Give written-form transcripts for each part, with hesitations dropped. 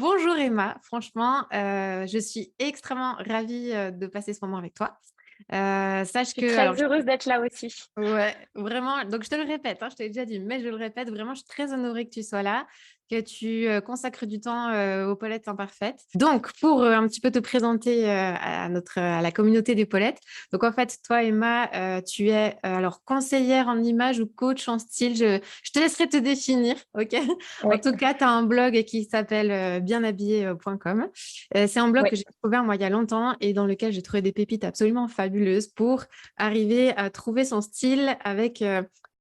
Bonjour Emma, franchement, je suis extrêmement ravie de passer ce moment avec toi. Je Sache suis que, alors, très heureuse d'être là aussi. ouais, vraiment, donc je te le répète, hein, je t'ai déjà dit, mais je le répète, vraiment, je suis très honorée que tu sois là, que tu consacres du temps aux Paulettes Imparfaites. Donc, pour un petit peu te présenter à la communauté des Paulettes, donc en fait, toi, Emma, tu es alors conseillère en image ou coach en style, je te laisserai te définir, ok? En Oui, tout cas, tu as un blog qui s'appelle bienhabillé.com. C'est un blog oui, que j'ai découvert moi il y a longtemps et dans lequel j'ai trouvé des pépites absolument fabuleuses pour arriver à trouver son style avec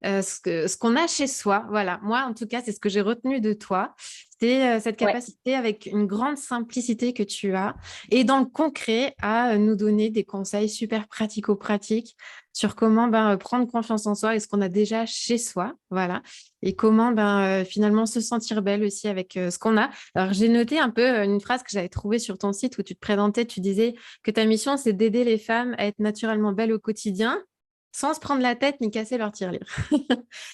ce qu'on a chez soi. Voilà, moi en tout cas, c'est ce que j'ai retenu de toi. C'est cette ouais. capacité avec une grande simplicité que tu as et dans le concret à nous donner des conseils super pratico-pratiques sur comment prendre confiance en soi et ce qu'on a déjà chez soi. Voilà. Et comment finalement se sentir belle aussi avec ce qu'on a. Alors j'ai noté un peu une phrase que j'avais trouvée sur ton site où tu te présentais, tu disais que ta mission, c'est d'aider les femmes à être naturellement belles au quotidien sans se prendre la tête ni casser leur tirelire.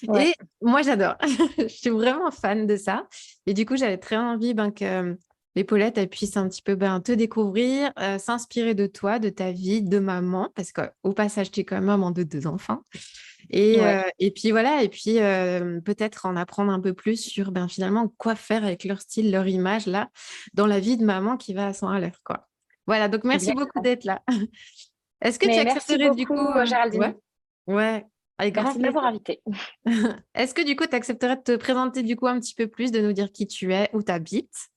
Ouais. Et moi, j'adore. Je suis vraiment fan de ça. Et du coup, j'avais très envie que les Paulettes elles puissent un petit peu te découvrir, s'inspirer de toi, de ta vie de maman, parce qu'au passage, tu es quand même maman de deux enfants. Ouais. Et puis voilà, et puis peut-être en apprendre un peu plus sur finalement quoi faire avec leur style, leur image là, dans la vie de maman qui va à 100 à l'heure, quoi. Voilà, donc merci Bien. beaucoup d'être là. Est-ce que tu Mais merci accepterais du beaucoup, coup, Géraldine. ouais, ouais, avec grand Merci de m'avoir plaisir. invitée. Est-ce que du coup, tu accepterais de te présenter du coup un petit peu plus, de nous dire qui tu es, où tu habites,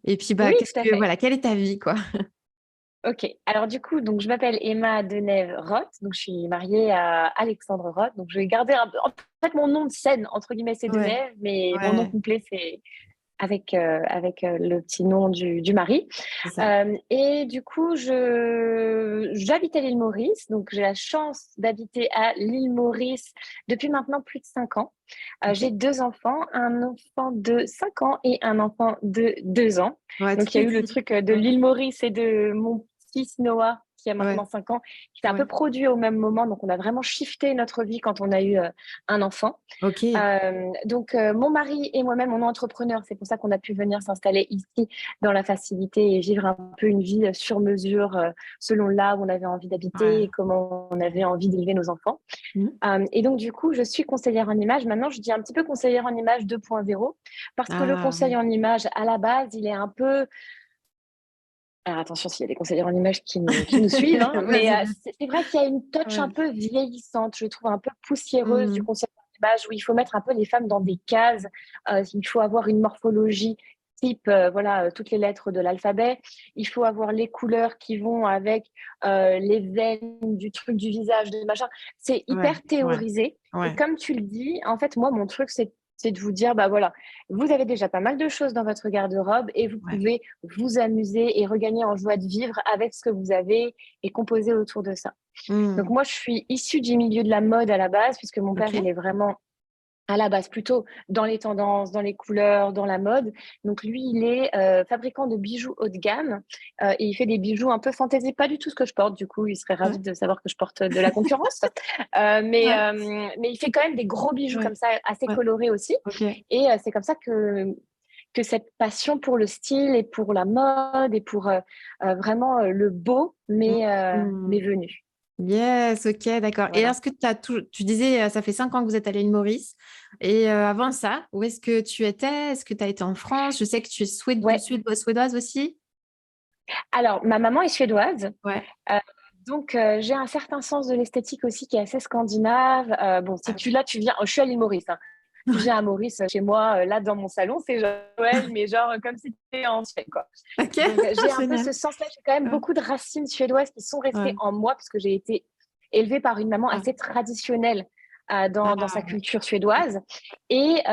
et puis Oui, tout à fait. voilà, quelle est ta vie, quoi. Ok. Alors du coup, donc je m'appelle Emma Denève-Roth. Donc je suis mariée à Alexandre Roth. Donc je vais garder un peu. En fait, mon nom de scène entre guillemets, c'est Ouais, Denève, mais mon nom ouais, complet c'est avec le petit nom du mari. c'est ça. Et du coup, j'habite à l'île Maurice, donc j'ai la chance d'habiter à l'île Maurice depuis maintenant plus de 5 ans. J'ai Ok. deux enfants, un enfant de 5 ans et un enfant de 2 ans. Ouais, tout Donc il y a eu le petit. truc de Ouais, l'île Maurice et de mon fils Noah qui a ouais, maintenant 5 ans, qui s'est un peu ouais. produit au même moment. Donc on a vraiment shifté notre vie quand on a eu un enfant. Ok. Mon mari et moi-même, on est entrepreneurs. C'est pour ça qu'on a pu venir s'installer ici dans la facilité et vivre un peu une vie sur mesure selon là où on avait envie d'habiter Ouais. et comment on avait envie d'élever nos enfants. Mhm. Et donc, du coup, je suis conseillère en image. Maintenant, je dis un petit peu conseillère en image 2.0 parce que le Ah, conseil ouais. en image, à la base, il est un peu... Alors, attention s'il y a des conseillères en image qui nous suivent, hein, mais Vas-y, vas-y. c'est vrai qu'il y a une touch un Ouais. peu vieillissante, je trouve un peu poussiéreuse du Mhm. conseil en image où il faut mettre un peu les femmes dans des cases. Il faut avoir une morphologie type, voilà, toutes les lettres de l'alphabet. Il faut avoir les couleurs qui vont avec les veines du truc du visage, de machin. C'est Ouais, hyper ouais, théorisé. Et ouais, comme tu le dis, en fait, moi, mon truc, c'est de vous dire, bah voilà, vous avez déjà pas mal de choses dans votre garde-robe et vous ouais. pouvez vous amuser et regagner en joie de vivre avec ce que vous avez et composer autour de ça. Donc Mhm. moi, je suis issue du milieu de la mode à la base, puisque mon père, il Ok. est vraiment à la base plutôt dans les tendances, dans les couleurs, dans la mode. Donc lui, il est fabricant de bijoux haut de gamme et il fait des bijoux un peu fantaisie, pas du tout ce que je porte. Du coup, il serait ravi Ouais, de savoir que je porte de la concurrence. ouais, Mais il fait quand même des gros bijoux ouais, comme ça, assez ouais. colorés aussi. Ok. Et c'est comme ça que cette passion pour le style et pour la mode et pour vraiment le beau m'est Mhm. venue. Yes, ok, d'accord. Et Voilà. est-ce que tu disais, ça fait 5 ans que vous êtes à l'île Maurice. Et avant ça, où est-ce que tu étais? Est-ce que tu as été en France? Je sais que tu es Ouais. suédoise aussi. Alors, ma maman est suédoise. Ouais. Euh, donc, j'ai un certain sens de l'esthétique aussi qui est assez scandinave. Bon, si Ah, tu là, tu viens, je suis à l'île Maurice, hein. Tu viens à Maurice, chez moi, là, dans mon salon, c'est Joël, mais genre comme si tu étais en Suède, quoi. ok, Donc, j'ai un peu génial. ce sens-là. J'ai quand même Ouais, beaucoup de racines suédoises qui sont restées ouais. en moi parce que j'ai été élevée par une maman Ah, assez traditionnelle dans sa ah, culture ok. suédoise. Et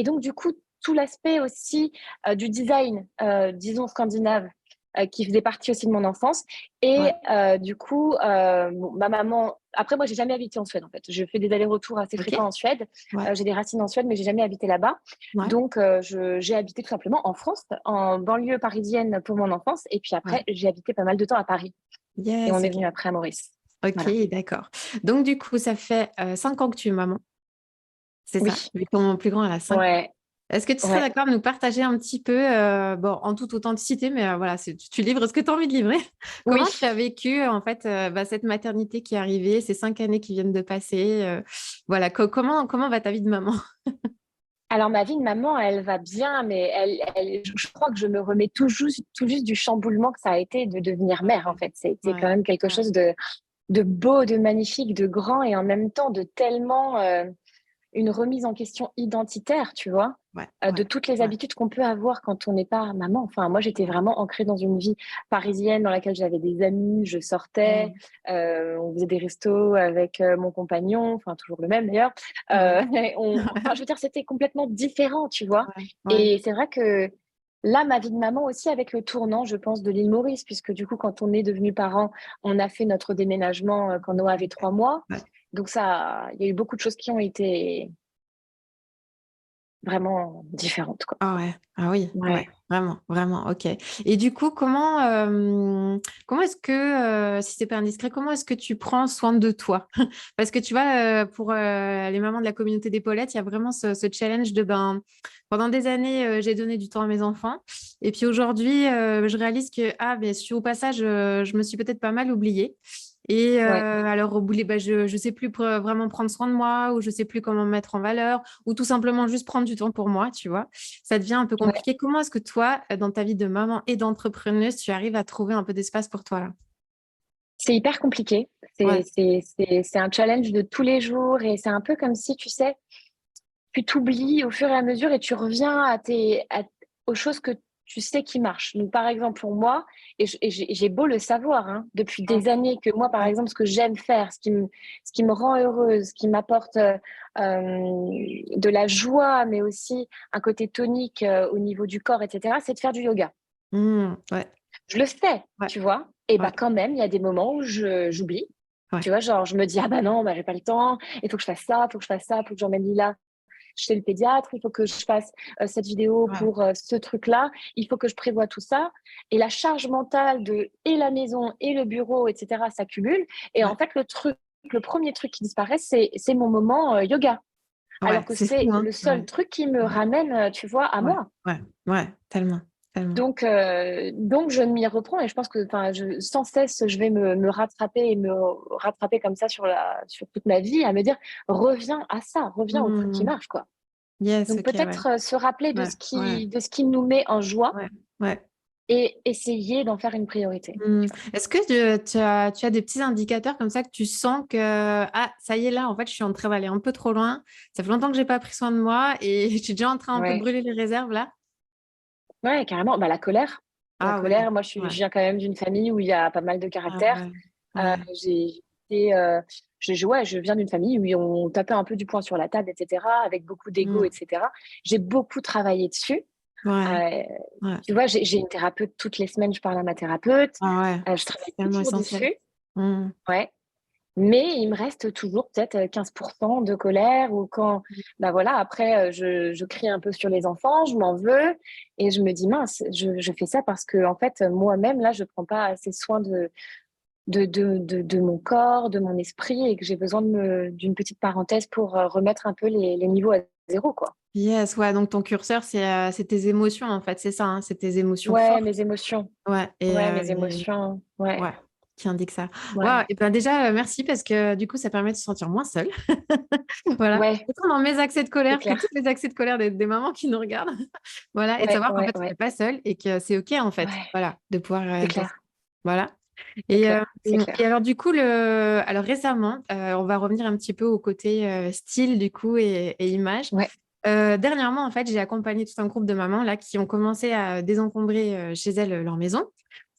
donc, du coup, tout l'aspect aussi du design, disons, scandinave, qui faisait partie aussi de mon enfance. Et Ouais, du coup, ma maman. Après, moi, j'ai jamais habité en Suède, en fait. Je fais des allers-retours assez ok. fréquents en Suède. Ouais, J'ai des racines en Suède, mais j'ai jamais habité là-bas. ouais, Donc, j'ai habité tout simplement en France, en banlieue parisienne pour mon enfance. Et puis après, ouais. j'ai habité pas mal de temps à Paris. Et on Yes, est ok. venu après à Maurice. Ok, Voilà. d'accord. Donc, du coup, ça fait 5 ans que tu es maman, c'est ça? Oui, Vu que ton plus grand, elle a 5 ans. ouais. Est-ce que tu serais Ouais. d'accord de nous partager un petit peu, bon, en toute authenticité, mais voilà, tu livres ce que tu as envie de livrer. Oui. Comment tu as vécu, en fait, cette maternité qui est arrivée, ces 5 années qui viennent de passer, voilà, comment va ta vie de maman? Alors ma vie de maman, elle va bien, mais je crois que je me remets tout juste du chamboulement que ça a été de devenir mère, en fait. Ça a été quand Ouais, même quelque ouais, chose de beau, de magnifique, de grand et en même temps de tellement une remise en question identitaire, tu vois, ouais, de ouais, toutes les ouais. habitudes qu'on peut avoir quand on n'est pas maman. Enfin, moi, j'étais vraiment ancrée dans une vie parisienne dans laquelle j'avais des amis, je sortais, Mm. on faisait des restos avec mon compagnon, enfin, toujours le même d'ailleurs. Ouais, Enfin, je veux dire, c'était complètement différent, tu vois. ouais, ouais. Et c'est vrai que là, ma vie de maman aussi, avec le tournant, je pense, de l'île Maurice, puisque du coup, quand on est devenu parents, on a fait notre déménagement quand Noah avait 3 mois. Ouais. Donc ça, il y a eu beaucoup de choses qui ont été vraiment différentes, quoi. Ah ouais, ah oui, ouais, Ouais. vraiment, vraiment, ok. Et du coup, comment est-ce que, si c'est pas indiscret, comment est-ce que tu prends soin de toi? Parce que tu vois, pour les mamans de la communauté d'épaulettes, il y a vraiment ce challenge de pendant des années, j'ai donné du temps à mes enfants. Et puis aujourd'hui, je réalise que, ben, au passage, je me suis peut-être pas mal oubliée. Et Ouais. alors, au bout, je ne sais plus vraiment prendre soin de moi, ou je ne sais plus comment me mettre en valeur, ou tout simplement juste prendre du temps pour moi, tu vois. Ça devient un peu Ouais. compliqué. Comment est-ce que toi, dans ta vie de maman et d'entrepreneuse, tu arrives à trouver un peu d'espace pour toi là? C'est hyper compliqué. Ouais. C'est un challenge de tous les jours et c'est un peu comme si, tu sais, tu t'oublies au fur et à mesure et tu reviens aux choses que tu sais qui marchent. Donc, par exemple, pour moi, et j'ai beau le savoir hein, depuis Ouais. des années, que moi, par Ouais. exemple, ce que j'aime faire, ce qui me rend heureuse, ce qui m'apporte de la joie, mais aussi un côté tonique au niveau du corps, etc., c'est de faire du yoga. Ouais. Je le fais, Ouais. tu vois. Et bah Ouais. quand même, il y a des moments où j'oublie. Ouais. Tu vois, genre, je me dis, ah bah non, bah, j'ai pas le temps, il faut que je fasse ça, il faut que je fasse ça, il faut que j'emmène Lila chez le pédiatre, il faut que je fasse cette vidéo Ouais. pour ce truc-là, il faut que je prévoie tout ça. Et la charge mentale de et la maison et le bureau, etc., s'accumule. Et Ouais. en fait, le premier truc qui disparaît, c'est mon moment yoga. Ouais. Alors que C'est fou, c'est hein? le seul Ouais. truc qui me Ouais. ramène, tu vois, à Ouais. moi. Ouais. Ouais. Tellement. Tellement. Donc je m'y reprends et je pense que sans cesse, je vais me rattraper et me rattraper comme ça sur toute ma vie à me dire, reviens à ça, reviens au truc qui Hmm. marche, quoi. Yes, Donc ok, ouais. peut-être se rappeler Ouais. Ouais. de ce qui nous met en joie Ouais. Ouais. et essayer d'en faire une priorité. Hmm. Tu vois. Est-ce que tu as des petits indicateurs comme ça que tu sens que, ah, ça y est, là, en fait, je suis en train d'aller un peu trop loin. Ça fait longtemps que j'ai pas pris soin de moi et je suis déjà en train un peu de Ouais, brûler les réserves là. ouais, carrément. Bah, la colère. La Ah ouais, colère, moi, ouais. je viens quand même d'une famille où il y a pas mal de Ah caractère. ouais, Euh, ouais. j'ai été, ouais, je viens d'une famille où on tapait un peu du poing sur la table, etc., avec beaucoup d'ego, Hmm. etc. J'ai beaucoup travaillé dessus. Ouais, Euh, ouais. Tu vois, j'ai une thérapeute toutes les semaines, je parle à ma thérapeute. Ah ouais, Je c'est travaille tellement toujours essentiel. dessus. Hmm. Ouais. Mais il me reste toujours peut-être 15% de colère ou quand, bah voilà, après, je crie un peu sur les enfants, je m'en veux et je me dis, mince, je fais ça parce que, en fait, moi-même, là, je prends pas assez soin de mon corps, de mon esprit et que j'ai besoin d'une petite parenthèse pour remettre un peu les niveaux à zéro, quoi. Yes, ouais, donc ton curseur, c'est tes émotions en fait, c'est ça, hein, c'est tes émotions Ouais, fortes. mes émotions. Ouais, Ouais, mes émotions. Ouais, ouais, qui indique ça. ouais, Waouh, et ben déjà, merci parce que du coup, ça permet de se sentir moins seule. Voilà, ouais, autant dans mes accès de c'est colère que tous clair. les accès de colère des mamans qui nous regardent. Voilà, et de Ouais, savoir qu'en ouais, fait, on n'est ouais, pas seule et que c'est OK en fait. ouais, Voilà, de pouvoir c'est dire ça. clair, Voilà. c'est Et, clair, c'est alors clair. du coup, alors récemment, on va revenir un petit peu au côté style du coup et image. Ouais. Dernièrement, en fait, j'ai accompagné tout un groupe de mamans là qui ont commencé à désencombrer chez elles leur maison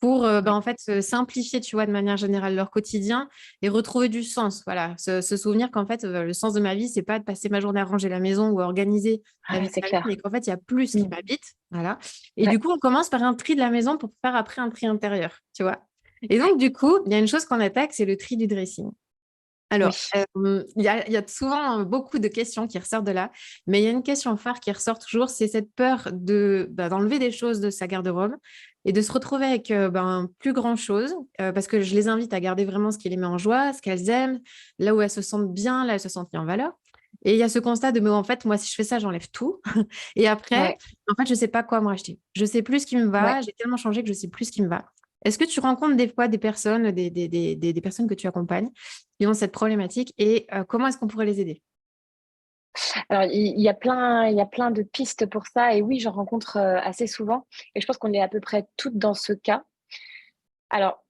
pour Ouais. en fait simplifier, tu vois, de manière générale leur quotidien et retrouver du sens. Voilà, se souvenir qu'en fait, le sens de ma vie, c'est pas de passer ma journée à ranger la maison ou à organiser la vie Ouais, de c'est famille, mais clair. qu'en fait, il y a plus qui Mm. m'habite. Voilà. Et du Ouais, coup, on commence par un tri de la maison pour faire après un tri intérieur, tu vois. Et ouais, donc, du coup, il y a une chose qu'on attaque, c'est le tri du dressing. Alors, oui. il y a souvent beaucoup de questions qui ressortent de là, mais il y a une question phare qui ressort toujours, c'est cette peur d'enlever des choses de sa garde-robe et de se retrouver avec plus grand-chose, parce que je les invite à garder vraiment ce qui les met en joie, ce qu'elles aiment, là où elles se sentent bien, là où elles se sentent mises en valeur. Et il y a ce constat de, mais en fait, moi, si je fais ça, j'enlève tout. Et après, Ouais, en fait, je ne sais pas quoi me racheter. Je ne sais plus ce qui me ouais. va. J'ai tellement changé que je ne sais plus ce qui me va. Est-ce que tu rencontres des fois des personnes, des personnes que tu accompagnes qui ont cette problématique et comment est-ce qu'on pourrait les aider? Alors, il y a plein de pistes pour ça. Et oui, j'en rencontre assez souvent. Et je pense qu'on est à peu près toutes dans ce cas. Alors,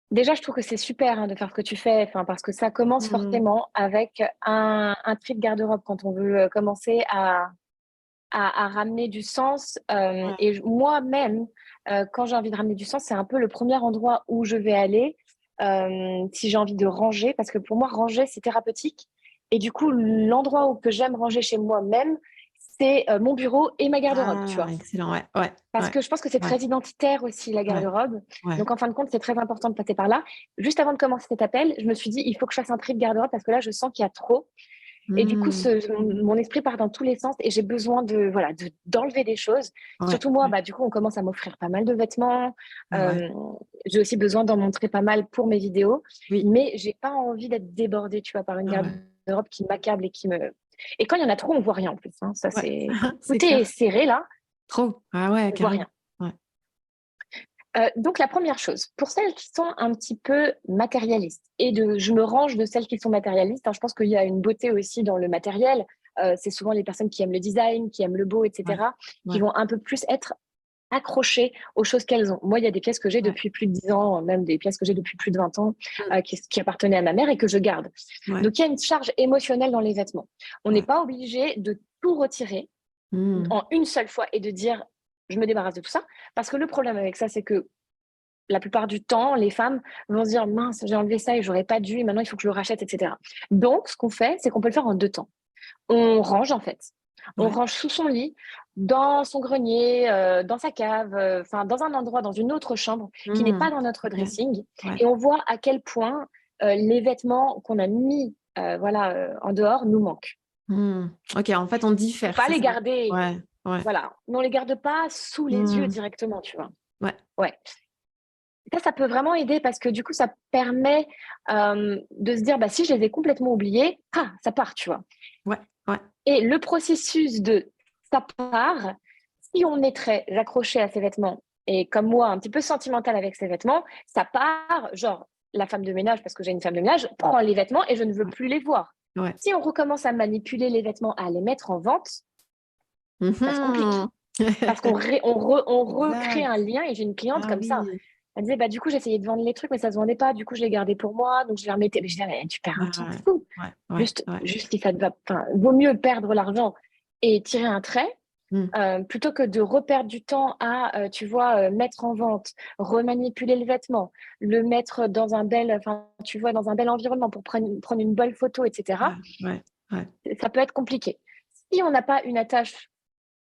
déjà, je trouve que c'est super hein, de faire ce que tu fais, enfin, parce que ça commence Hmm. forcément avec un tri de garde-robe quand on veut commencer à ramener du sens. Ouais. Moi-même, quand j'ai envie de ramener du sens, c'est un peu le premier endroit où je vais aller si j'ai envie de ranger, parce que pour moi, ranger, c'est thérapeutique. Et du coup, l'endroit où que j'aime ranger chez moi-même, c'est mon bureau et ma garde-robe, tu Ah, vois. excellent. Ouais, ouais, Parce ouais, que je pense que c'est ouais, très identitaire aussi, la ouais, garde-robe. ouais. Donc, en fin de compte, c'est très important de passer par là. Juste avant de commencer cet appel, je me suis dit, il faut que je fasse un tri de garde-robe parce que là, je sens qu'il y a trop. Et du coup, Hmm. mon esprit part dans tous les sens et j'ai besoin voilà, d'enlever des choses. Ouais, Surtout moi, ouais, bah, du coup, on commence à m'offrir pas mal de vêtements. ouais. Euh, j'ai aussi besoin d'en montrer pas mal pour mes vidéos, Oui. mais j'ai pas envie d'être débordée, tu vois, par une Ah ouais. garde-robe qui m'accable et qui me. Et quand il y en a trop, on voit rien en plus. Hein. Ça, Ouais, c'est quand c'est tout est clair. serré là, Trop. Ah ouais, on voit carrément. rien. Ouais. Donc la première chose, pour celles qui sont un petit peu matérialistes, je me range de celles qui sont matérialistes, hein, je pense qu'il y a une beauté aussi dans le matériel. C'est souvent les personnes qui aiment le design, qui aiment le beau, Ouais. etc., qui Ouais. vont un peu plus être accrochées aux choses qu'elles ont. Moi, il y a des pièces que j'ai Ouais. depuis plus de 10 ans, même des pièces que j'ai depuis plus de 20 ans, Mm. qui appartenaient à ma mère et que je garde. Ouais. Donc il y a une charge émotionnelle dans les vêtements. On n'est Ouais. pas obligé de tout retirer Mm. en une seule fois et de dire je me débarrasse de tout ça, parce que le problème avec ça, c'est que la plupart du temps, les femmes vont se dire mince, j'ai enlevé ça et j'aurais pas dû, et maintenant il faut que je le rachète, etc. Donc, ce qu'on fait, c'est qu'on peut le faire en deux temps. On range en fait. On Ouais. range sous son lit, dans son grenier, dans sa cave, enfin dans un endroit, dans une autre chambre qui n'est Mm. pas dans notre Ok. dressing, Ouais. et on voit à quel point les vêtements qu'on a mis voilà, en dehors nous manquent. Mm. Ok, en fait, on Faut diffère, pas c'est les ça? garder, Ouais. Ouais. voilà, mais on les garde pas sous les yeux Mm. directement, tu vois. Ouais. Ouais. Ça peut vraiment aider parce que du coup, ça permet de se dire, bah, si je les ai complètement oubliés, ah, ça part, tu vois. Ouais. Ouais. Et le processus de ça part, si on est très accroché à ses vêtements et comme moi, un petit peu sentimental avec ses vêtements, ça part, genre, la femme de ménage, parce que j'ai une femme de ménage, prend les vêtements et je ne veux Ouais. plus les voir. Ouais. Si on recommence à manipuler les vêtements, à les mettre en vente, ça se complique. Mhm. Parce on recrée un Exact. lien et j'ai une cliente Ah comme ça. oui. Elle disait, bah, du coup, j'essayais de vendre les trucs, mais ça se vendait pas. Du coup, je les gardais pour moi. Donc, je les remettais. Mais je disais, mais tu perds un Ouais. temps fou. Ouais. Ouais. Ouais. Juste si ça te va. Enfin, vaut mieux perdre l'argent et tirer un trait Mm. plutôt que de reperdre du temps à, tu vois, mettre en vente, remanipuler le vêtement, le mettre dans un bel, enfin, tu vois, dans un bel environnement pour prendre une belle photo, etc. Ouais. Ouais. Ouais. Ça peut être compliqué. Si on n'a pas une attache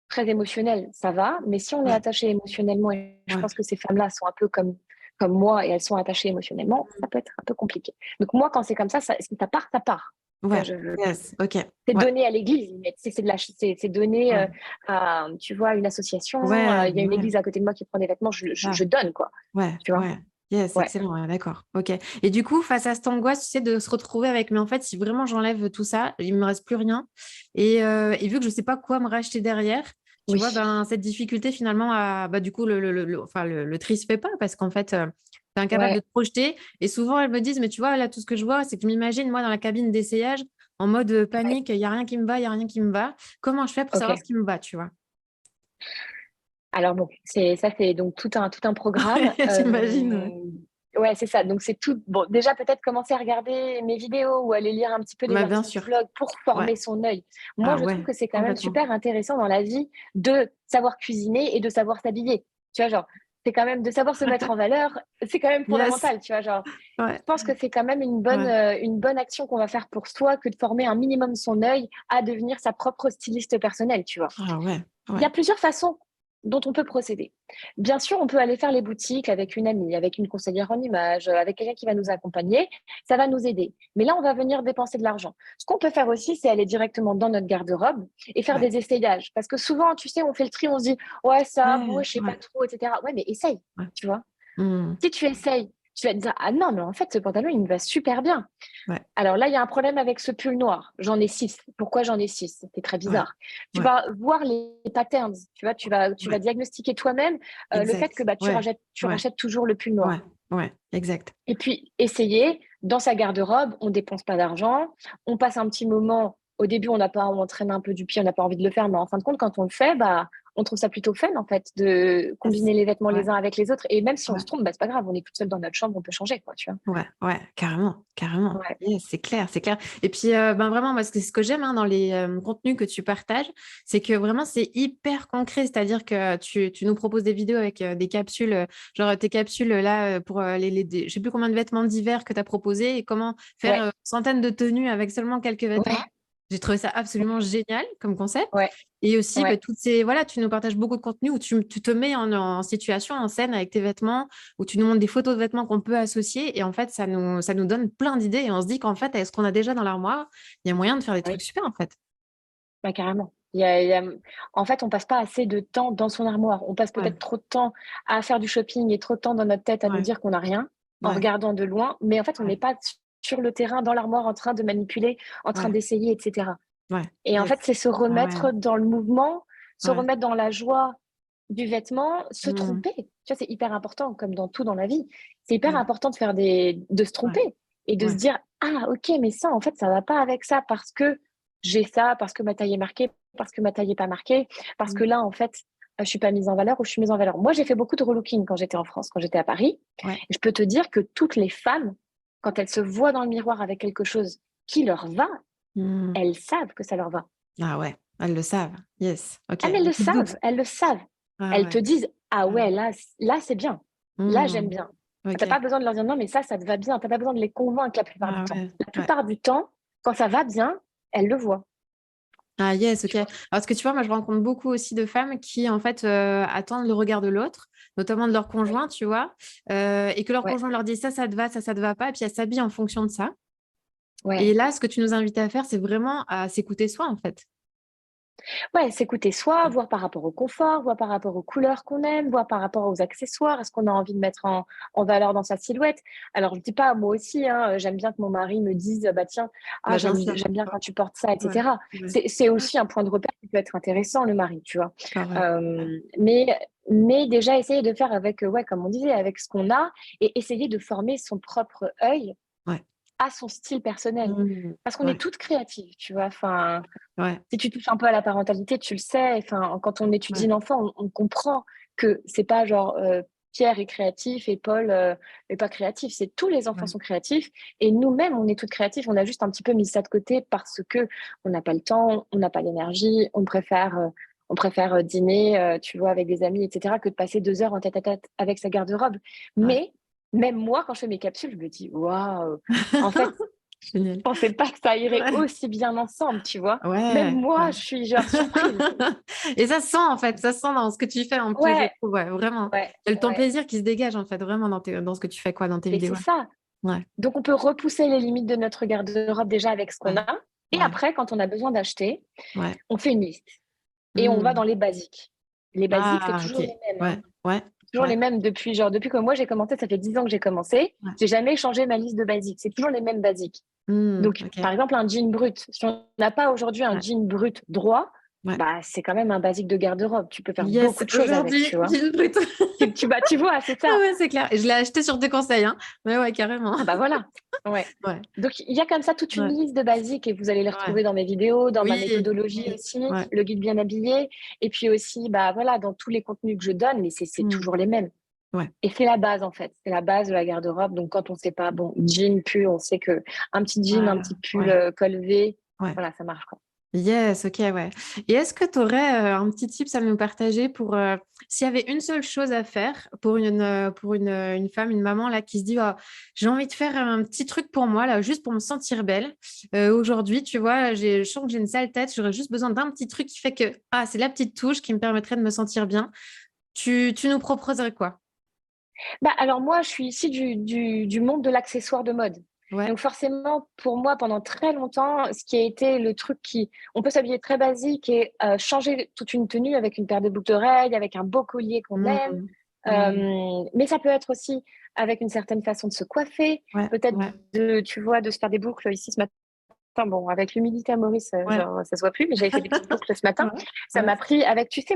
très émotionnel, ça va. Mais si on est Ouais. attaché émotionnellement, et je Ouais. pense que ces femmes-là sont un peu comme moi et elles sont attachées émotionnellement, ça peut être un peu compliqué. Donc moi, quand c'est comme si ça part, ça part. Tu vois, Ouais. Yes. Ok. c'est Ouais. donné à l'église, mais c'est donné Ouais. à, tu vois, une association. Ouais. Il y a une Ouais. église à côté de moi qui prend des vêtements, Ah. je donne, quoi. Ouais, Tu vois? ouais. Yes, Ouais. excellent, ouais, d'accord. Ok. Et du coup, face à cette angoisse, tu sais, de se retrouver avec, mais en fait, si vraiment j'enlève tout ça, il me reste plus rien. Et vu que je sais pas quoi me racheter derrière, tu vois, Oui. ben, cette difficulté finalement, bah, du coup, enfin, le tri se fait pas parce qu'en fait, tu es incapable de Ouais. te projeter. Et souvent, elles me disent, mais tu vois, là, tout ce que je vois, c'est que je m'imagine, moi, dans la cabine d'essayage, en mode Ouais. panique, il n'y a rien qui me va, il n'y a rien qui me va. Comment je fais pour savoir OK. ce qui me va, tu vois? Alors bon, c'est donc tout un programme. J'imagine, ouais. Ouais, c'est ça. Donc c'est tout. Bon, déjà peut-être commencer à regarder mes vidéos ou aller lire un petit peu des Bah, bien articles de sûr. blog pour Ouais. former son œil. Moi, Ah je trouve ouais, que c'est quand même complètement. super intéressant dans la vie de savoir cuisiner et de savoir s'habiller. Tu vois, genre, c'est quand même de savoir se mettre en valeur, c'est quand même Yes. fondamental. Tu vois, genre, Ouais, je pense que c'est quand même ouais. une bonne action qu'on va faire pour soi que de former un minimum son œil à devenir sa propre styliste personnelle. Tu vois. Ah ouais, Il y a ouais. plusieurs façons dont on peut procéder. Bien sûr, on peut aller faire les boutiques avec une amie, avec une conseillère en images, avec quelqu'un qui va nous accompagner. Ça va nous aider. Mais là, on va venir dépenser de l'argent. Ce qu'on peut faire aussi, c'est aller directement dans notre garde-robe et faire Ouais, des essayages. Parce que souvent, tu sais, on fait le tri, on se dit, ouais, ça, bon, ouais, je sais pas ouais, trop, etc. Ouais, mais essaye, ouais. tu vois. Hmm. Si tu essayes, tu vas te dire, ah non, mais en fait, ce pantalon, il me va super bien. Ouais, Alors là, il y a un problème avec ce pull noir. J'en ai 6. Pourquoi j'en ai 6? C'est très ouais, bizarre. Tu ouais, vas voir les patterns, tu vois, tu vas ouais, diagnostiquer toi-même le fait que exact. bah, Ouais, tu ouais, rachètes toujours le pull ouais, noir. ouais, exact. Et puis, essayer, dans sa garde-robe, on dépense pas d'argent, on passe un petit moment. Au début, on traîne un peu du pied, on n'a pas envie de le faire, mais en fin de compte, quand on le fait, bah, on trouve ça plutôt fun, en fait, de Yes. combiner les vêtements Ouais, les uns avec les autres. Et même si on ouais. se trompe, bah, c'est pas grave, on est toute seule dans notre chambre, on peut changer, quoi, tu vois. Ouais, ouais, carrément, carrément. Ouais, Yes, c'est clair, c'est clair. Et puis, ben vraiment, moi, ce que j'aime dans les contenus que tu partages, c'est que vraiment, c'est hyper concret. C'est-à-dire que tu nous proposes des vidéos avec des capsules, genre tes capsules là pour je sais plus combien de vêtements d'hiver que tu as proposé et comment faire ouais, centaines de tenues avec seulement quelques vêtements. ouais, J'ai trouvé ça absolument génial comme concept. ouais, Et aussi, ouais. voilà, tu nous partages beaucoup de contenu où tu te mets en situation, en scène avec tes vêtements, où tu nous montres des photos de vêtements qu'on peut associer. Et en fait, ça nous donne plein d'idées. Et on se dit qu'en fait, avec ce qu'on a déjà dans l'armoire, il y a moyen de faire des trucs Oui, super, en fait. bah, carrément. En fait, on passe pas assez de temps dans son armoire. On passe Ouais, peut-être trop de temps à faire du shopping et trop de temps dans notre tête à nous ouais, dire qu'on n'a rien en ouais, regardant de loin. Mais en fait, on ouais, n'est pas sur le terrain, dans l'armoire, en train de manipuler, en train ouais, d'essayer, etc. ouais. Et en Yes. fait, c'est se Ah ouais, remettre dans le mouvement, se ouais. remettre dans la joie du vêtement, se Mm, tromper. Tu vois, c'est hyper important, comme dans tout dans la vie. C'est hyper ouais, important de se ouais, tromper et de se ouais. dire, ah, ok, mais ça, en fait, ça va pas avec ça parce que j'ai ça, parce que ma taille est marquée, parce que ma taille est pas marquée, parce que Mm, là, en fait, je suis pas mise en valeur ou je suis mise en valeur. Moi, j'ai fait beaucoup de relooking quand j'étais en France, quand j'étais à Paris. ouais. Et je peux te dire que toutes les femmes, quand elles se voient dans le miroir avec quelque chose qui leur va, Mm. elles savent que ça leur va. Ah ouais, elles le savent. Yes. OK. Ah, mais Beaucoup de doutes. elles le savent. Ah Elles te ouais. disent, ah Ah ouais, ouais. là c'est bien. Là, j'aime Mm, bien. T'as OK. pas besoin de leur dire non, mais ça te va bien. T'as pas besoin de les convaincre la plupart du Ah temps. ouais. La Ouais. plupart du temps, quand ça va bien, elles le voient. Ah yes, ok. Tu vois. Parce que tu vois, moi je rencontre beaucoup aussi de femmes qui en fait attendent le regard de l'autre, notamment de leur Oui. conjoint, tu vois, et que leur Ouais, conjoint leur dit ça te va, ça te va pas, et puis elles s'habillent en fonction de ça. Et ouais. là, ce que tu nous invites à faire, c'est vraiment à s'écouter soi en fait. Ouais, s'écouter soi, voir par rapport au confort, voir par rapport aux couleurs qu'on aime, voir par rapport aux accessoires, est-ce qu'on a envie de mettre en valeur dans sa silhouette. Alors, je dis pas, moi aussi, hein, j'aime bien que mon mari me dise, bah tiens, ah, Bah bien sûr. j'aime bien quand tu portes ça, Ouais, etc. ouais, C'est aussi un point de repère qui peut être intéressant, le mari, tu vois. d'accord, ouais. Ouais, Euh, mais, mais déjà, essayer de faire avec, ouais, comme on disait, avec ce qu'on a et essayer de former son propre œil ouais. à son style personnel. Mmh, Parce qu'on est ouais, toutes créatives, tu vois. Enfin, ouais, si tu touches un peu à la parentalité, tu le sais. Enfin, quand on étudie ouais, l'enfant, on comprend que c'est pas genre Pierre est créatif et Paul est pas créatif. C'est tous les enfants ouais. sont créatifs et nous-mêmes, on est toutes créatives. On a juste un petit peu mis ça de côté parce que on n'a pas le temps, on n'a pas l'énergie, on préfère dîner, tu vois, avec des amis, etc., que de passer 2 heures en tête-à-tête avec sa garde-robe. Ouais. Mais même moi, quand je fais mes capsules, je me dis waouh. En fait, Génial. pensais pas que ça irait Ouais, aussi bien ensemble, tu vois. Même ouais, moi, ouais. je suis genre surprise. Et ça se sent en fait, ça se sent dans ce que tu fais en plus, je Ouais, trouve, ouais, vraiment. ouais, Il y a le ton ouais. plaisir qui se dégage en fait, vraiment dans ce que tu fais quoi, dans tes Et vidéos. c'est ça. Ouais, Donc, on peut repousser les limites de notre garde-robe déjà avec ce qu'on ouais, a. Et ouais, après, quand on a besoin d'acheter, ouais. on fait une liste et on va Hmm. dans les basiques. Les basiques, c'est Ah, toujours ok. les mêmes, Ouais, hein. ouais, Toujours les ouais, mêmes depuis que moi j'ai commencé, ça fait 10 ans que j'ai commencé. ouais. J'ai jamais changé ma liste de basiques. C'est toujours les mêmes basiques. Hmm, Donc, ok. par exemple, un jean brut. Si on n'a pas aujourd'hui un Ouais, jean brut droit, ouais. bah, c'est quand même un basique de garde-robe. Tu peux faire Yes, beaucoup de choses avec, aujourd'hui, tu vois. j'ai brut. Bah, tu vois, c'est Ah ça. ouais, c'est clair. Et je l'ai acheté sur tes conseils, hein. Mais ouais, carrément. Ah bah voilà. Ouais. Ouais, Donc, il y a comme ça toute une ouais, liste de basiques et vous allez les ouais. retrouver dans mes vidéos, dans ma Oui, méthodologie oui, aussi, ouais. le guide bien habillé. Et puis aussi, bah voilà, dans tous les contenus que je donne, mais c'est Hmm, toujours les mêmes. ouais, Et c'est la base, en fait. C'est la base de la garde-robe. Donc, quand on sait pas, bon, jean, pull, on sait que un petit jean, ouais, un petit pull ouais, col V, ouais. voilà, ça marche, quoi. Yes, ok, ouais. Et est-ce que tu aurais un petit tips à nous partager pour s'il y avait une seule chose à faire pour une femme, une maman là qui se dit oh, j'ai envie de faire un petit truc pour moi là, juste pour me sentir belle. Aujourd'hui, tu vois, je sens que j'ai une sale tête, j'aurais juste besoin d'un petit truc qui fait que ah, c'est la petite touche qui me permettrait de me sentir bien. Tu nous proposerais quoi? Bah, alors moi, je suis issue du monde de l'accessoire de mode. Ouais. Donc forcément, pour moi, pendant très longtemps, ce qui a été le truc qui... On peut s'habiller très basique et changer toute une tenue avec une paire de boucles d'oreilles, avec un beau collier qu'on aime, Hmm. Mm. Mais ça peut être aussi avec une certaine façon de se coiffer, Ouais, peut-être ouais, tu vois, de se faire des boucles ici ce matin. Bon, avec l'humidité à Maurice, ouais, genre, ça se voit plus, mais j'avais fait des petites boucles ce matin. ouais, Ça ouais, m'a pris avec, tu sais,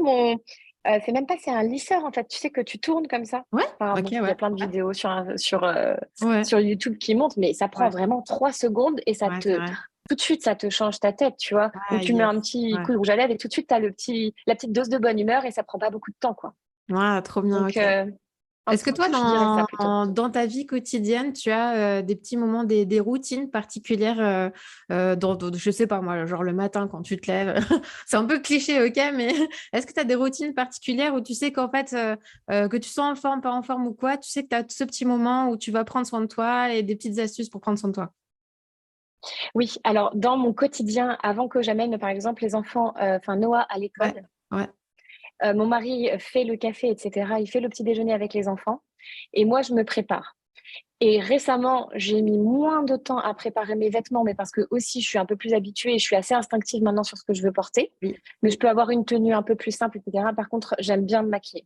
c'est même pas, c'est un lisseur en fait. Tu sais que tu tournes comme ça. ouais, Enfin, ok, bon, il y a ouais, plein de ouais, vidéos ouais, sur YouTube qui montrent, mais ça prend ouais, vraiment 3 secondes et ouais, c'est vrai. tout de suite, ça te change ta tête, tu vois. Ou Ah, tu mets yes, un petit ouais. coup de rouge à lèvres et tout de suite, tu as la petite dose de bonne humeur et ça prend pas beaucoup de temps, quoi. Ouais, trop bien, Donc, ok. un Est-ce que petit toi, tout, je dirais ça plutôt. dans ta vie quotidienne, tu as des petits moments, des routines particulières je sais pas moi, genre le matin quand tu te lèves, c'est un peu cliché, ok, mais est-ce que tu as des routines particulières où tu sais qu'en fait, que tu sois en forme, pas en forme ou quoi, tu sais que tu as ce petit moment où tu vas prendre soin de toi et des petites astuces pour prendre soin de toi? Oui, alors dans mon quotidien, avant que j'amène par exemple les enfants, enfin Noah à Ouais, l'école, ouais. mon mari fait le café, etc. Il fait le petit déjeuner avec les enfants et moi je me prépare. Et récemment, j'ai mis moins de temps à préparer mes vêtements, mais parce que aussi je suis un peu plus habituée et je suis assez instinctive maintenant sur ce que je veux porter. Oui, Mais je oui. peux avoir une tenue un peu plus simple, etc. Par contre, j'aime bien me maquiller.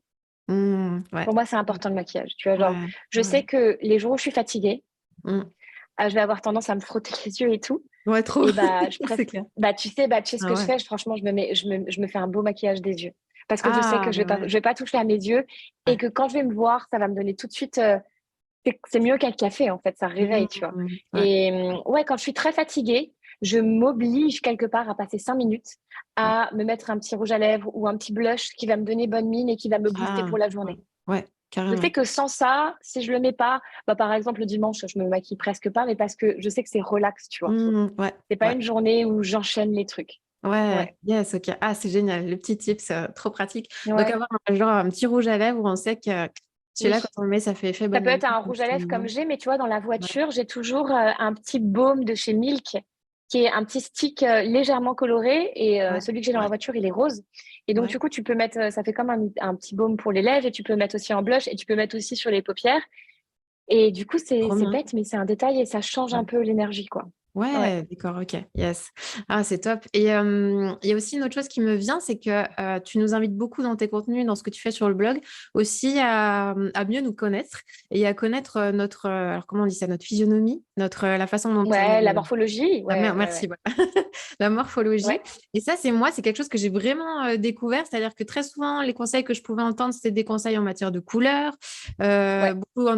Ouais. Pour moi, c'est Ok. important le maquillage. Tu vois, genre, Ouais, je sais ouais. que les jours où je suis fatiguée, Mm. je vais avoir tendance à me frotter les yeux et tout. Ouais, trop. Et bah, je C'est préfère. clair. Tu sais ce Ah que je ouais. fais. Franchement, je me fais un beau maquillage des yeux. Parce que je sais Ah, que bah je ouais. vais pas toucher à mes yeux et Ouais. que quand je vais me voir, ça va me donner tout de suite. C'est mieux qu'un café, en fait. Ça réveille, tu vois. Ouais. Et ouais, quand je suis très fatiguée, je m'oblige quelque part à passer 5 minutes Ouais. à me mettre un petit rouge à lèvres ou un petit blush qui va me donner bonne mine et qui va me booster Ah, pour la ouais. journée. Ouais, Je sais carrément. que sans ça, si je le mets pas, bah, par exemple, le dimanche, je me maquille presque pas, mais parce que je sais que c'est relax, tu vois. Ouais, C'est pas ouais. une journée où j'enchaîne les trucs. Ouais, Ouais. yes, ok. Ah, c'est génial. Le petit tip, c'est trop pratique. Donc, Ouais. avoir genre un petit rouge à lèvres où on sait que celui-là, quand Oui. on le met, ça fait effet Ça bonne peut humeur. être un On rouge se à sent lèvres comme bien. j'ai, mais tu vois, dans la Ouais. voiture, j'ai toujours un petit baume de chez Milk, qui est un petit stick légèrement coloré. Et Ouais, celui que j'ai dans la ouais, voiture, il est rose. Et donc, ouais. du coup, tu peux mettre, ça fait comme un petit baume pour les lèvres, et tu peux mettre aussi en blush, et tu peux mettre aussi sur les paupières. Et du coup, Trop c'est bien. bête, mais c'est un détail et ça change un Ouais. peu l'énergie, quoi. Ouais. Ouais, d'accord, ok, yes. Ah, c'est top. Et il y a aussi une autre chose qui me vient, c'est que tu nous invites beaucoup dans tes contenus, dans ce que tu fais sur le blog, aussi à mieux nous connaître et à connaître notre, alors comment on dit ça, notre physionomie, la façon dont Ouais, la morphologie. Ouais, ouais, merci, ouais. voilà. La morphologie. Ouais, Et ça, c'est quelque chose que j'ai vraiment découvert. C'est-à-dire que très souvent, les conseils que je pouvais entendre, c'était des conseils en matière de couleurs. ouais,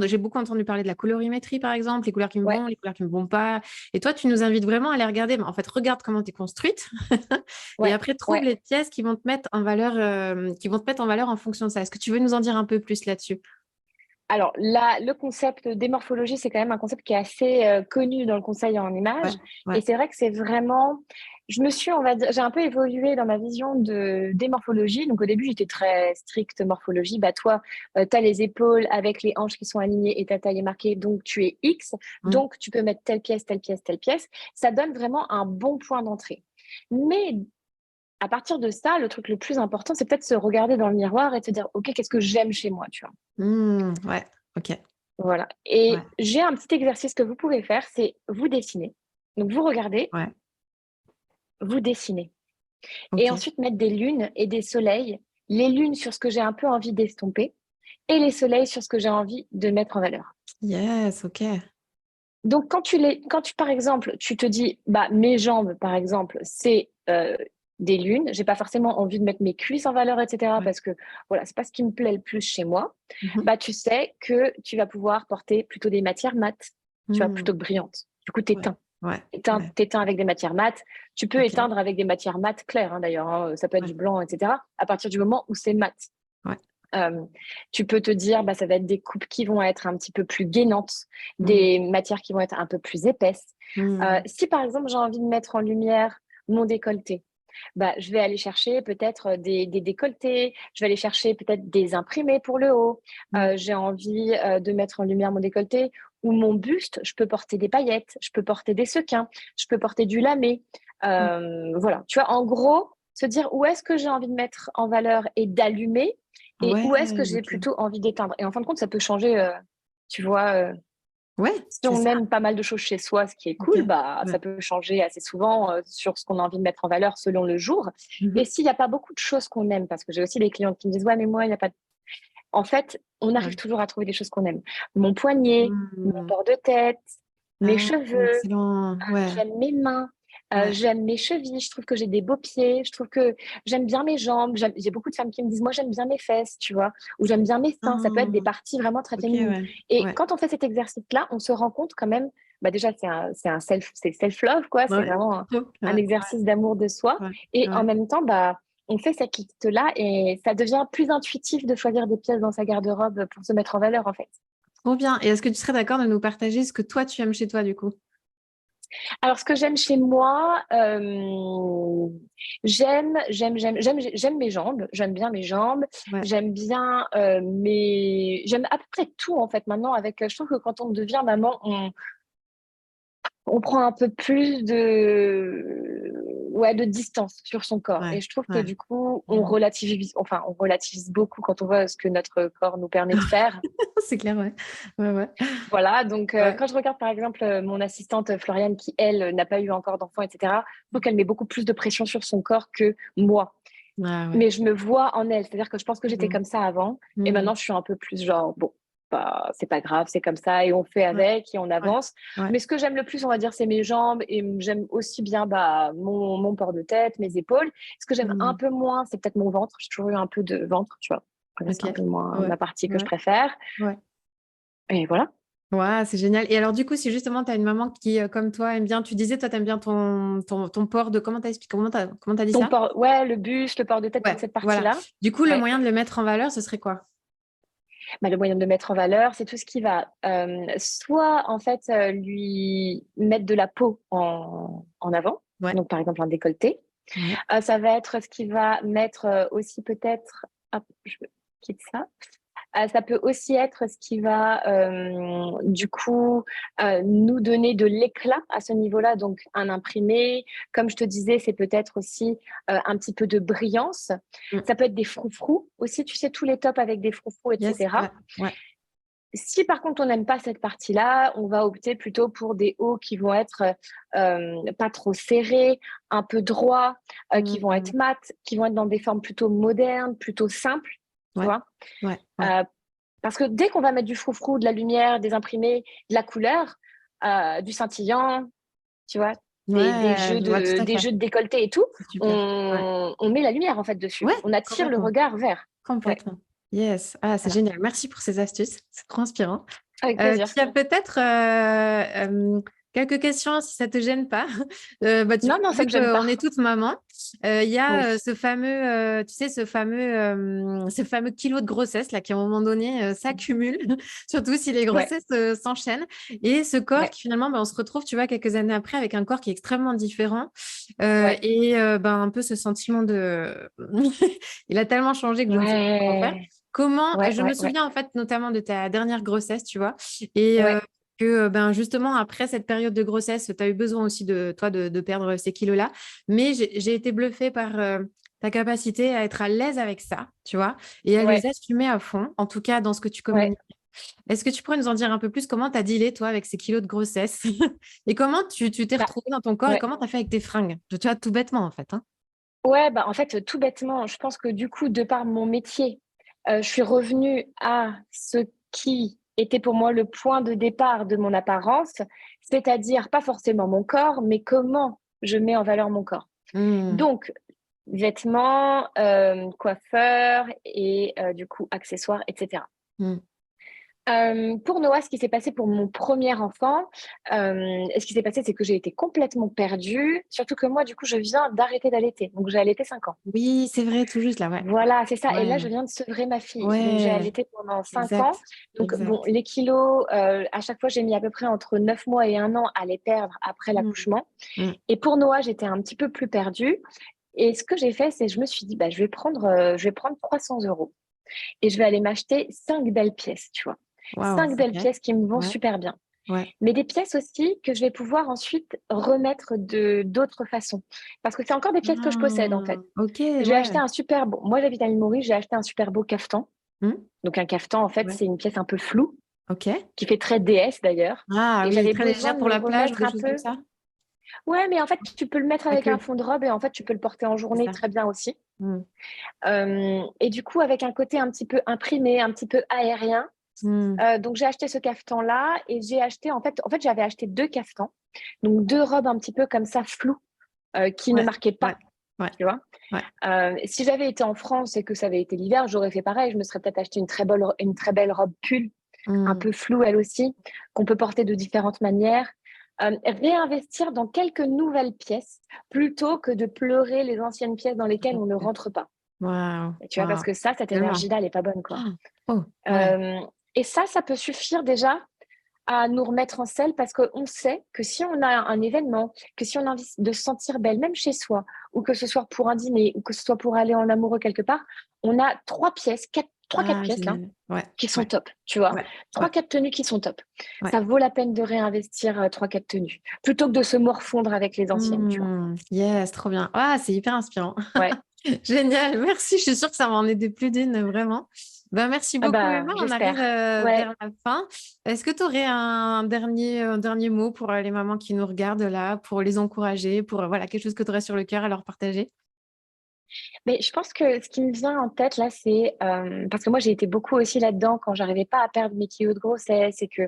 J'ai beaucoup entendu parler de la colorimétrie, par exemple, les couleurs qui me ouais, vont, les couleurs qui me vont pas. Et toi, tu nous invites vraiment à les regarder. Mais en fait, regarde comment tu es construite. Et ouais, après, trouve ouais. les pièces qui vont te mettre en valeur, en fonction de ça. Est-ce que tu veux nous en dire un peu plus là-dessus? Alors, là, le concept d'émorphologie, c'est quand même un concept qui est assez connu dans le conseil en Ouais, images. Et ouais. c'est vrai que c'est vraiment. On va dire, j'ai un peu évolué dans ma vision d'émorphologie. Donc, au début, j'étais très stricte morphologie. Bah, toi, tu as les épaules avec les hanches qui sont alignées et ta taille est marquée. Donc, tu es X. Mm. Donc, tu peux mettre telle pièce, telle pièce, telle pièce. Ça donne vraiment un bon point d'entrée. Mais à partir de ça, le truc le plus important, c'est peut-être se regarder dans le miroir et te dire, OK, qu'est-ce que j'aime chez moi, tu vois. Ouais, ok. Voilà. Ouais, Et j'ai un petit exercice que vous pouvez faire, c'est vous dessiner. Donc vous regardez, ouais, vous dessinez. Et ok. ensuite mettre des lunes et des soleils. Les lunes sur ce que j'ai un peu envie d'estomper et les soleils sur ce que j'ai envie de mettre en valeur. Yes, ok. Donc quand tu par exemple, tu te dis, bah mes jambes par exemple, c'est des lunes. J'ai pas forcément envie de mettre mes cuisses en valeur, etc. Ouais. Parce que voilà, c'est pas ce qui me plaît le plus chez moi. Mhm. Bah tu sais que tu vas pouvoir porter plutôt des matières mates, tu vois, Mm. plutôt que brillantes. Du coup, Ouais, ouais, ouais. t'éteins avec des matières mates. Tu peux Ok. éteindre avec des matières mates claires, hein, d'ailleurs, hein. Ça peut être Ouais, du blanc, etc. À partir du moment où c'est mat. ouais. Euh, Tu peux te dire, bah, ça va être des coupes qui vont être un petit peu plus gainantes, Mm. des matières qui vont être un peu plus épaisses. Mm. Si par exemple j'ai envie de mettre en lumière mon décolleté, bah, je vais aller chercher peut-être des décolletés, je vais aller chercher peut-être des imprimés pour le haut. Mm. J'ai envie de mettre en lumière mon décolleté ou mon buste, je peux porter des paillettes, je peux porter des sequins, je peux porter du lamé. Mm. Voilà, tu vois, en gros, se dire où est-ce que j'ai envie de mettre en valeur et d'allumer et Ouais, où est-ce que j'ai ok. plutôt envie d'éteindre. Et en fin de compte, ça peut changer, tu vois. Ouais, Si c'est on ça. aime pas mal de choses chez soi, ce qui est Ok. cool, bah, ça Ouais. peut changer assez souvent sur ce qu'on a envie de mettre en valeur selon le jour. Et Mhm. s'il n'y a pas beaucoup de choses qu'on aime, parce que j'ai aussi des clients qui me disent, ouais, mais moi, il n'y a pas en fait, on arrive Ouais. toujours à trouver des choses qu'on aime. Mon poignet, mon Hmm. port de tête, mes Ah, cheveux, excellent. Ouais, j'aime mes mains, ouais. j'aime mes chevilles, je trouve que j'ai des beaux pieds, je trouve que j'aime bien mes jambes. J'ai beaucoup de femmes qui me disent, moi j'aime bien mes fesses, tu vois, ou j'aime bien mes seins. Ça peut être des Ah, parties vraiment très ok, féminines. ouais. Et Ouais. quand on fait cet exercice-là, on se rend compte quand même, bah déjà c'est self-love, quoi. C'est Ouais. vraiment un Ouais. exercice d'amour de soi. Ouais. Et en Ouais. même temps, bah, on fait cette liste-là et ça devient plus intuitif de choisir des pièces dans sa garde-robe pour se mettre en valeur, en fait. Trop bien. Et est-ce que tu serais d'accord de nous partager ce que toi, tu aimes chez toi, du coup? Alors, ce que j'aime chez moi, j'aime mes jambes. J'aime bien mes jambes. Ouais. J'aime bien j'aime à peu près tout en fait. Maintenant, je trouve que quand on devient maman, on prend un peu plus de distance sur son corps. Ouais. Et je trouve que Ouais. du coup, Mhm. on relativise beaucoup quand on voit ce que notre corps nous permet de faire. C'est clair, ouais. Ouais, ouais. Voilà, donc Ouais. quand je regarde par exemple mon assistante Floriane qui, elle, n'a pas eu encore d'enfant, etc., je trouve qu'elle met beaucoup plus de pression sur son corps que moi. Ouais, ouais. Mais je me vois en elle, c'est-à-dire que je pense que j'étais Mhm. comme ça avant, et Mhm. maintenant je suis un peu plus genre, bon, bah, c'est pas grave, c'est comme ça, et on fait Ouais. avec, et on Ouais. avance. Ouais. Mais ce que j'aime le plus, on va dire, c'est mes jambes, et j'aime aussi bien bah, mon port de tête, mes épaules. Ce que j'aime un Mhm. peu moins, c'est peut-être mon ventre. J'ai toujours eu un peu de ventre, tu vois. Ok. C'est un peu moins Ouais. ma partie que je Ouais. préfère. Ouais. Et voilà. Ouais, c'est génial. Et alors, du coup, si justement, tu as une maman qui, comme toi, aime bien, tu disais, toi, tu aimes bien ton port de, comment t'as expliqué, comment t'as dit Ton ça? port, ouais, le buste, le port de tête, toute Ouais, cette voilà. partie-là. Du coup, le Ouais. moyen de le mettre en valeur, ce serait quoi? Bah, le moyen de le mettre en valeur, c'est tout ce qui va soit en fait lui mettre de la peau en avant, Ouais. donc par exemple un décolleté. Ouais. Ça va être ce qui va mettre aussi peut-être, hop, je quitte ça. Ça peut aussi être ce qui va du coup nous donner de l'éclat à ce niveau-là, donc un imprimé. Comme je te disais, c'est peut-être aussi un petit peu de brillance. Mm. Ça peut être des froufrous aussi, tu sais, tous les tops avec des froufrous, Yes. Ouais. etc. Ouais. Si par contre on n'aime pas cette partie-là, on va opter plutôt pour des hauts qui vont être pas trop serrés, un peu droits, qui vont Mm. être mat, qui vont être dans des formes plutôt modernes, plutôt simples, tu Ouais. vois. Ouais. Ouais. Euh, Parce que dès qu'on va mettre du froufrou, de la lumière, des imprimés, de la couleur, du scintillant, tu vois, Ouais, je vois tout à des fait. jeux de décolleté et tout, C'est super. Ouais. on met la lumière en fait dessus. Ouais, On attire le complètement. regard vers. Ouais, Complètement. Yes. Ah, c'est voilà. génial. Merci pour ces astuces. C'est trop inspirant. Avec plaisir. Tu as peut-être quelques questions, si ça te gêne pas. Non, non, ça Vu me gêne qu'on pas. est toutes mamans, il y Oui. a ce fameux, tu sais, ce fameux kilo de grossesse là, qui à un moment donné s'accumule, surtout si les Ouais, grossesses s'enchaînent. Et ce corps ouais, qui finalement, on se retrouve, tu vois, quelques années après avec un corps qui est extrêmement différent. ouais, Un peu ce sentiment de... Il a tellement changé que je ne sais plus comment faire. ouais, Comment, ouais, je me ouais, ouais, souviens en fait notamment de ta dernière grossesse, tu vois, et ouais, que justement après cette période de grossesse, tu as eu besoin aussi de toi de perdre ces kilos-là, mais j'ai été bluffée par ta capacité à être à l'aise avec ça, tu vois, et à les ouais, assumer à fond, en tout cas dans ce que tu ouais. communiques. Est-ce que tu pourrais nous en dire un peu plus comment tu as dealé, toi, avec ces kilos de grossesse et comment tu t'es Bah, retrouvée dans ton corps et ouais. comment tu as fait avec tes fringues? Tu vois, tout bêtement en fait, hein. Ouais, bah, en fait, tout bêtement, je pense que du coup, de par mon métier, je suis revenue à ce qui était pour moi le point de départ de mon apparence, c'est-à-dire pas forcément mon corps, mais comment je mets en valeur mon corps. Hmm. Donc, vêtements, coiffeurs et du coup, accessoires, etc. Hmm. Pour Noah, ce qui s'est passé pour mon premier enfant, ce qui s'est passé, c'est que j'ai été complètement perdue. Surtout que moi, du coup, je viens d'arrêter d'allaiter. Donc, j'ai allaité 5 ans. Oui, c'est vrai, tout juste là, ouais. Voilà, c'est ça. Et là, Ouais, je viens de sevrer ma fille. Donc, j'ai ouais, allaité pendant 5 ans. exact, Donc, bon, exact. les kilos, à chaque fois, j'ai mis à peu près entre 9 mois et 1 an à les perdre après Hmm. l'accouchement. Hmm. Et pour Noah, j'étais un petit peu plus perdue. Et ce que j'ai fait, c'est je me suis dit, bah, je vais prendre 300 euros et je vais aller m'acheter 5 belles pièces, tu vois. Waouh, 5 belles ok. pièces qui me vont Ouais, super bien. ouais. Mais des pièces aussi que je vais pouvoir ensuite remettre de d'autres façons. Parce que c'est encore des pièces que je possède, en fait. Ah, ok, J'ai acheté ouais. un super beau, moi j'habite à l'île Maurice, j'ai acheté un super beau caftan. Hmm. Donc un caftan, en fait, Ouais, c'est une pièce un peu floue, ok. qui fait très déesse d'ailleurs. Ah Et oui, j'avais très besoin légère de pour me la plage ou remettre des un choses comme peu. ça? Ouais, mais en fait, tu peux le mettre Pas avec un que, fond de robe et en fait, tu peux le porter en c'est journée ça. très bien aussi. Mm. Et du coup, avec un côté un petit peu imprimé, un petit peu aérien. Mm. Donc, j'ai acheté ce cafetan-là et j'ai acheté, en fait, j'avais acheté 2 cafetans. Donc, 2 robes un petit peu comme ça, floues, qui ne Ouais, marquaient ouais, pas, ouais, tu vois. ouais. Si j'avais été en France et que ça avait été l'hiver, j'aurais fait pareil. Je me serais peut-être acheté une très belle robe pull, un Mm. peu floue elle aussi, qu'on peut porter de différentes manières. Réinvestir dans quelques nouvelles pièces plutôt que de pleurer les anciennes pièces dans lesquelles on ne rentre pas. Waouh, Et tu vois, parce waouh, que ça, cette tellement. énergie-là, elle n'est pas bonne, quoi. Oh, ouais. Euh, et ça peut suffire déjà à nous remettre en selle parce qu'on sait que si on a un événement, que si on a envie de se sentir belle, même chez soi, ou que ce soit pour un dîner, ou que ce soit pour aller en amoureux quelque part, on a 3 pièces, quatre Ah, pièces là, génial. Ouais, qui sont ouais, top, tu vois. ouais, ouais, 3, 4 tenues qui sont top. ouais. Ça vaut la peine de réinvestir 3, 4 tenues plutôt que de se morfondre avec les anciennes, tu vois. Yes, trop bien. Ah, c'est hyper inspirant. Ouais. Génial, merci. Je suis sûre que ça va en aider plus d'une, vraiment. Ben, merci Ah beaucoup, bah, Emma. On arrive j'espère. Ouais. vers la fin. Est-ce que tu aurais un dernier mot pour les mamans qui nous regardent là, pour les encourager, pour voilà, quelque chose que tu aurais sur le cœur à leur partager? Mais je pense que ce qui me vient en tête là, c'est parce que moi j'ai été beaucoup aussi là-dedans quand j'arrivais pas à perdre mes kilos de grossesse et que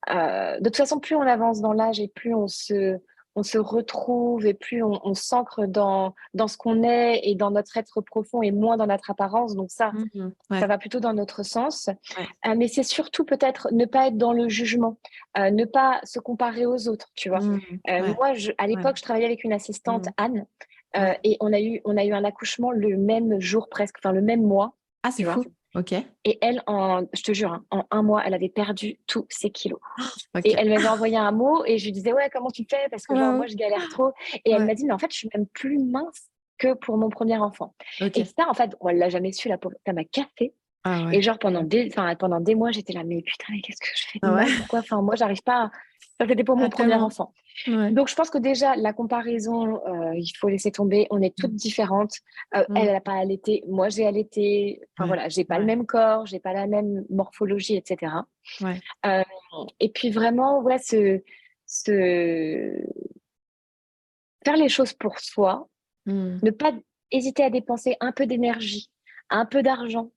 de toute façon plus on avance dans l'âge et plus on se retrouve et plus on s'ancre dans ce qu'on est et dans notre être profond et moins dans notre apparence. Donc ça Ouais, va plutôt dans notre sens. ouais. Mais c'est surtout peut-être ne pas être dans le jugement, ne pas se comparer aux autres, tu vois. Ouais, Moi, à ouais. l'époque, je travaillais avec une assistante, Mm, Anne, ouais. et on a eu un accouchement le même jour presque, enfin le même mois, Ah, c'est tu vois. fou. Ok. Et elle, je te jure, hein, en un mois, elle avait perdu tous ses kilos. Et Ok. elle m'avait envoyé un mot et je lui disais, ouais, comment tu fais? Parce que genre, moi, Wow. je galère trop. Et elle Ouais. m'a dit, mais en fait, je suis même plus mince que pour mon premier enfant. Et Ok. ça, en fait, elle l'a jamais su, la pauvre. Ça m'a cassée. Ah Et ouais. genre, pendant des mois, j'étais là, mais putain, mais qu'est-ce que je fais de Ah ouais. mal? Pourquoi? Enfin, moi, j'arrive pas. Ça, c'était pour Ah, mon premier tellement. enfant. Ouais. Donc, je pense que déjà, la comparaison, il faut laisser tomber. On est toutes Mm, différentes. Elle, mm, elle n'a pas allaité. Moi, j'ai allaité. Enfin, ouais. voilà, j'ai pas le Ouais. même corps, j'ai pas la même morphologie, etc. Ouais. Euh, et puis, vraiment, ouais, se faire les choses pour soi, Mm. ne pas hésiter à dépenser un peu d'énergie, un peu d'argent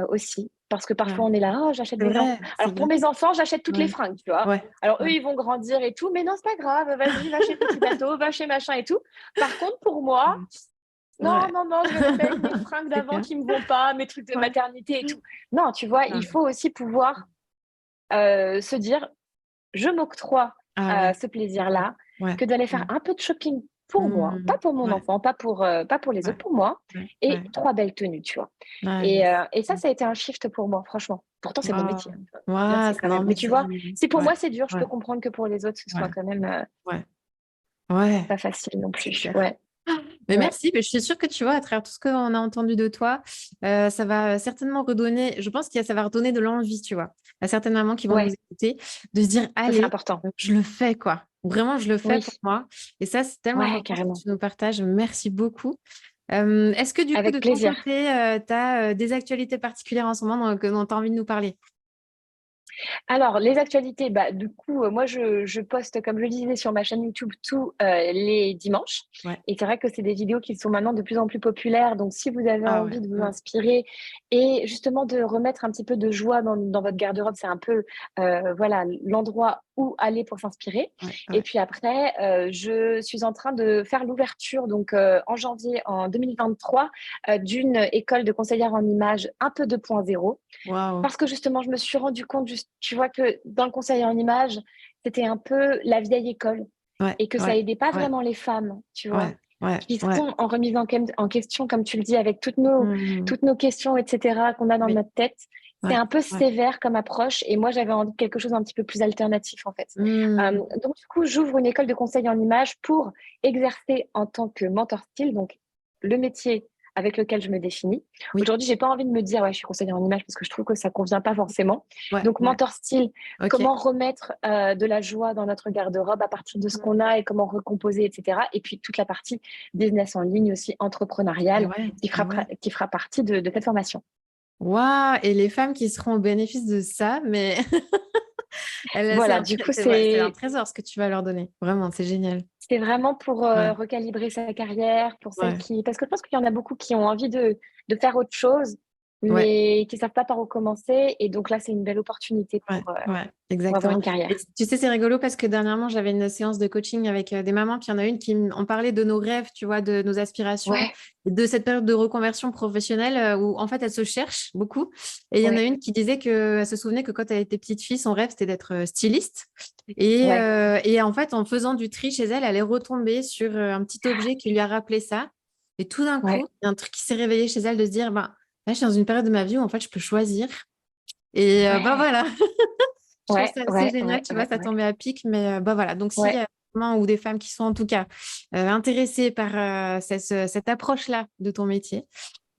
aussi. Parce que Ouais. parfois, on est là, oh, j'achète C'est des enfants. vrai, c'est Alors, pour vrai. mes enfants, j'achète toutes les Ouais. fringues, tu vois. Ouais. Alors, eux, Ouais. ils vont grandir et tout, mais non, c'est pas grave, vas-y, va chez Petit Bateau, va chez machin et tout. Par contre, pour moi, Mm. non, Ouais. non, non, je vais rester avec mes fringues C'est d'avant clair. qui me vont pas, mes trucs de Ouais. maternité et tout. Non, tu vois, Ah, il faut aussi pouvoir se dire, je m'octroie ah ouais. ce Ouais. plaisir-là, Ouais. que d'aller faire Ouais. un peu de shopping pour moi, pas Mm. pour mon Ouais. enfant, pas pour les Ouais. autres, pour moi, Ouais. et Ouais. 3 belles tenues, tu vois. Ah, Et, yes. euh, et ça a été un shift pour moi, franchement. Pourtant, c'est mon Wow. métier, hein, Ouais, merci quand non, même. Mais mais tu c'est vois, génial. si pour Ouais. moi c'est dur, je Ouais. peux comprendre que pour les autres, ce soit Ouais. quand même Ouais. Ouais. pas facile non C'est plus. clair. Ouais, Mais ouais, merci, mais je suis sûre que tu vois, à travers tout ce qu'on a entendu de toi, ça va certainement redonner, je pense que ça va redonner de l'envie, tu vois, à certaines mamans qui vont nous ouais, écouter, de se dire, ça c'est allez, important. je le fais, quoi. Vraiment, je le fais Oui, pour moi. Et ça, c'est tellement ouais, important ce que carrément. tu nous partages. Merci beaucoup. Est-ce que du coup, de Avec ton plaisir. côté, tu as des actualités particulières en ce moment dont tu as envie de nous parler? Alors, les actualités, bah, du coup, moi, je poste, comme je le disais, sur ma chaîne YouTube tous les dimanches. Ouais. Et c'est vrai que c'est des vidéos qui sont maintenant de plus en plus populaires. Donc, si vous avez Ah ouais. envie de vous inspirer et justement de remettre un petit peu de joie dans votre garde-robe, c'est un peu voilà, l'endroit où aller pour s'inspirer. Ouais, Et ouais. puis après, je suis en train de faire l'ouverture, donc en janvier en 2023, d'une école de conseillère en images un peu 2.0. Waouh. Parce que justement, je me suis rendu compte, tu vois, que dans le conseil en image, c'était un peu la vieille école Ouais, et que ça ouais, aidait pas ouais, vraiment les femmes, tu vois, ouais, ouais, qui ouais. sont en remise en question, comme tu le dis, avec toutes nos, Mhm. toutes nos questions, etc., qu'on a dans Oui, notre tête. C'est ouais, un peu ouais. sévère comme approche et moi, j'avais envie de quelque chose un petit peu plus alternatif, en fait. Mhm. Donc, du coup, j'ouvre une école de conseil en image pour exercer en tant que mentor style, donc le métier avec lequel je me définis. Oui, Aujourd'hui, j'ai pas envie de me dire, ouais, je suis conseillère en image parce que je trouve que ça convient pas forcément. ouais, Donc, ouais. mentor style, Ok. comment remettre de la joie dans notre garde-robe à partir de ce qu'on a et comment recomposer, etc. Et puis, toute la partie business en ligne aussi, Et entrepreneuriale, ouais, qui et fera, ouais. qui fera partie de cette formation. Waouh! Et les femmes qui seront au bénéfice de ça, mais C'est Voilà, un, du coup, c'est un trésor ce que tu vas leur donner. Vraiment, c'est génial. c'est vraiment pour Ouais, recalibrer sa carrière, pour celles ouais, qui... Parce que je pense qu'il y en a beaucoup qui ont envie de faire autre chose, ouais. mais qui ne savent pas par où commencer. Et donc là, c'est une belle opportunité Ouais, ouais, pour avoir exactement. une Et carrière. tu sais, c'est rigolo parce que dernièrement, j'avais une séance de coaching avec des mamans, puis il y en a une qui en parlait de nos rêves, tu vois, de nos aspirations, Ouais, de cette période de reconversion professionnelle où en fait, elle se cherche beaucoup. Et il y en a ouais, une qui disait qu'elle se souvenait que quand elle était petite fille, son rêve, c'était d'être styliste. Et, ouais, euh, et en fait, en faisant du tri chez elle, elle est retombée sur un petit objet qui lui a rappelé ça. Et tout d'un coup, ouais, il y a un truc qui s'est réveillé chez elle de se dire, ben, là, je suis dans une période de ma vie où en fait, je peux choisir. Et ben ouais, voilà. Je trouve ouais, ça assez ouais, génial, ouais, tu vois, ouais, ça ouais, tombait à pic, mais bah voilà. Donc, s'il y ouais. a des mamans ou des femmes qui sont en tout cas intéressées par cette approche-là de ton métier,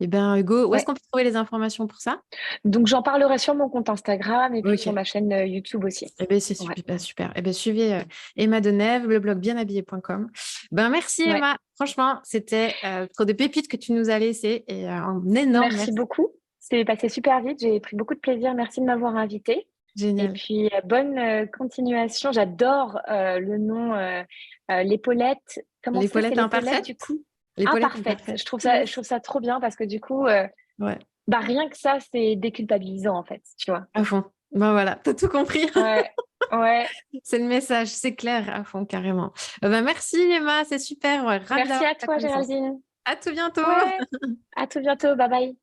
eh bien, Hugo, où est-ce Ouais. qu'on peut trouver les informations pour ça? Donc, j'en parlerai sur mon compte Instagram et puis sur Ok. ma chaîne YouTube aussi. Eh bien, c'est Ouais, super. Super. Eh bien, suivez Emma Denève, le blog bienhabillé.com. Ben, merci, ouais. Emma. Franchement, c'était trop de pépites que tu nous as laissées et un énorme Merci merci. beaucoup. C'est passé super vite. J'ai pris beaucoup de plaisir. Merci de m'avoir invitée. Et Génial. puis, bonne continuation. J'adore le nom l'épaulette. Comment c'est? C'est L'épaulette l'épaulette imparfaite? du coup? L'épaulette Imparfaite. imparfaite. Je Yes. trouve ça trop bien parce que du coup, Ouais. bah, rien que ça, c'est déculpabilisant en fait, tu vois. À fond. Ben voilà, t'as tout compris. Ouais, ouais. C'est le message, c'est clair à fond, carrément. Ben, merci Emma, c'est super. Ouais, ravie Merci d'avoir à fait ta toi, connaissance. Géraldine. À tout bientôt. Ouais, à tout bientôt. Bye bye.